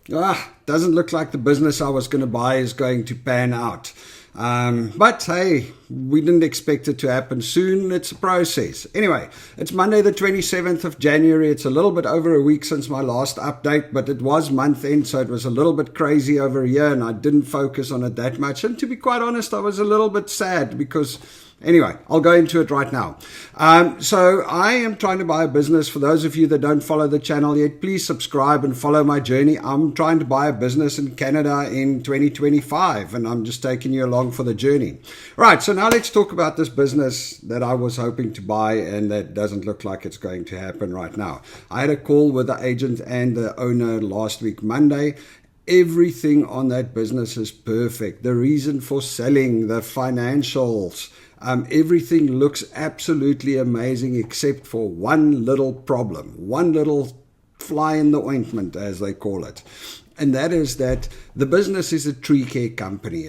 Doesn't look like the business I was going to buy is going to pan out. But hey, we didn't expect it to happen soon. It's a process. Anyway, it's Monday the 27th of January. It's a little bit over a week since my last update, but it was month end, so it was a little bit crazy over a year, and I didn't focus on it that much. And to be quite honest, I was a little bit sad because... Anyway, I'll go into it right now. So I am trying to buy a business. For those of you that don't follow the channel yet, please subscribe and follow my journey. I'm trying to buy a business in Canada in 2025, and I'm just taking you along for the journey. Right, so now let's talk about this business that I was hoping to buy, and that doesn't look like it's going to happen right now. I had a call with the agent and the owner last week, Monday. Everything on that business is perfect. The reason for selling, the financials, everything looks absolutely amazing except for one little problem, one little fly in the ointment, as they call it. And that is that the business is a tree care company.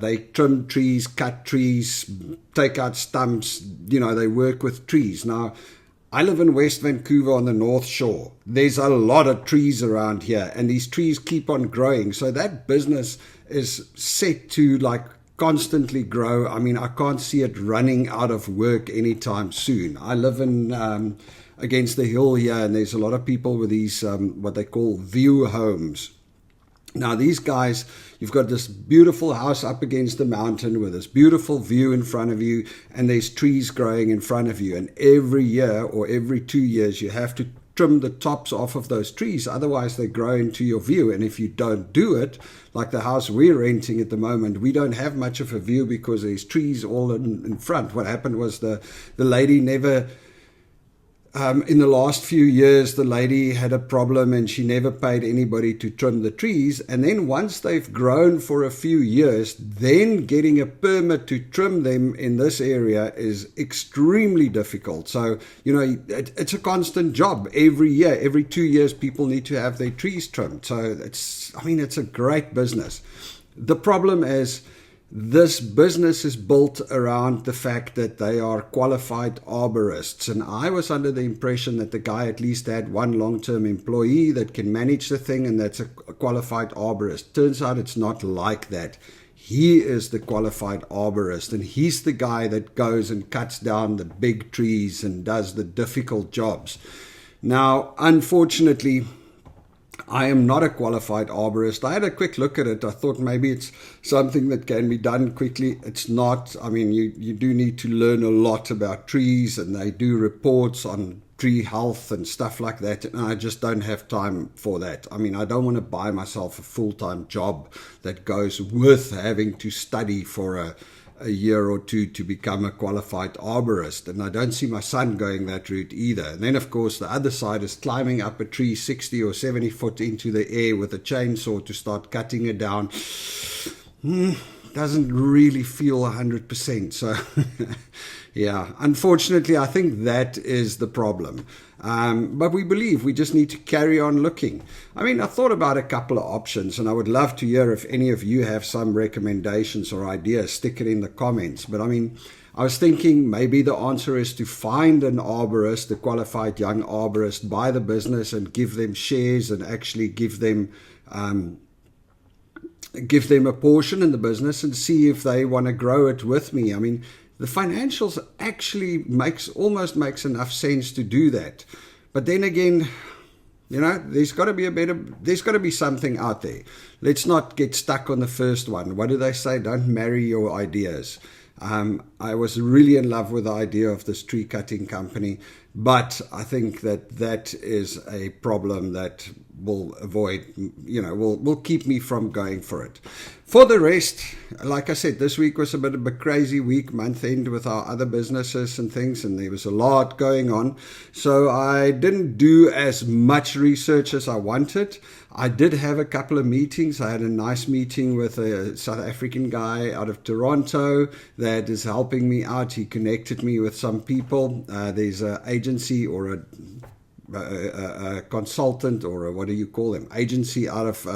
They trim trees, cut trees, take out stumps, they work with trees. Now, I live in West Vancouver on the North Shore. There's a lot of trees around here, and these trees keep on growing. So that business is set to constantly grow. I mean, I can't see it running out of work anytime soon. I live in against the hill here, and there's a lot of people with these what they call view homes. Now, these guys, you've got this beautiful house up against the mountain with this beautiful view in front of you, and there's trees growing in front of you. And every year or every 2 years, you have to trim the tops off of those trees. Otherwise, they grow into your view. And if you don't do it, like the house we're renting at the moment, we don't have much of a view because there's trees all in front. What happened was the lady never... in the last few years, the lady had a problem and she never paid anybody to trim the trees. And then once they've grown for a few years, then getting a permit to trim them in this area is extremely difficult. So, it's a constant job. Every year, every 2 years, people need to have their trees trimmed. So it's a great business. The problem is, this business is built around the fact that they are qualified arborists. And I was under the impression that the guy at least had one long-term employee that can manage the thing, and that's a qualified arborist. Turns out it's not like that. He is the qualified arborist, and he's the guy that goes and cuts down the big trees and does the difficult jobs. Now, unfortunately, I am not a qualified arborist. I had a quick look at it. I thought maybe it's something that can be done quickly. It's not. I mean, you do need to learn a lot about trees, and they do reports on tree health and stuff like that. And I just don't have time for that. I mean, I don't want to buy myself a full-time job that goes with having to study for a year or two to become a qualified arborist. And I don't see my son going that route either. And then, of course, the other side is climbing up a tree 60 or 70 foot into the air with a chainsaw to start cutting it down. Doesn't really feel 100%. So, yeah, unfortunately, I think that is the problem. But we just need to carry on looking. I mean, I thought about a couple of options, and I would love to hear if any of you have some recommendations or ideas. Stick it in the comments. But I mean, I was thinking maybe the answer is to find an arborist, a qualified young arborist, buy the business and give them shares and actually give them a portion in the business and see if they want to grow it with me. I mean, the financials actually almost makes enough sense to do that. But then again, there's got to be something out there. Let's not get stuck on the first one. What do they say? Don't marry your ideas. I was really in love with the idea of this tree cutting company, but I think that is a problem that will will keep me from going for it. For the rest, like I said, this week was a bit of a crazy week, month end with our other businesses and things, and there was a lot going on. So I didn't do as much research as I wanted. I did have a couple of meetings. I had a nice meeting with a South African guy out of Toronto that is helping me out. He connected me with some people. There's an agency or a consultant, or what do you call them? Agency out of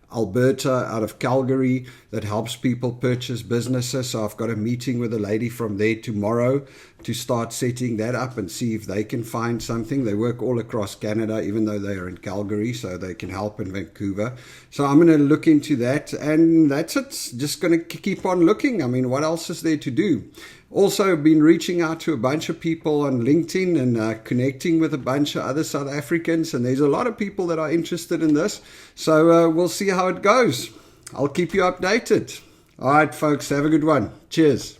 Alberta, out of Calgary, that helps people purchase businesses. So I've got a meeting with a lady from there tomorrow. to start setting that up and see if they can find something. They work all across Canada, even though they are in Calgary, so they can help in Vancouver. So I'm going to look into that, and that's it. Just going to keep on looking. I mean, what else is there to do? Also been reaching out to a bunch of people on LinkedIn and connecting with a bunch of other South Africans, and there's a lot of people that are interested in this. So we'll see how it goes. I'll keep you updated. All right, folks, have a good one. Cheers.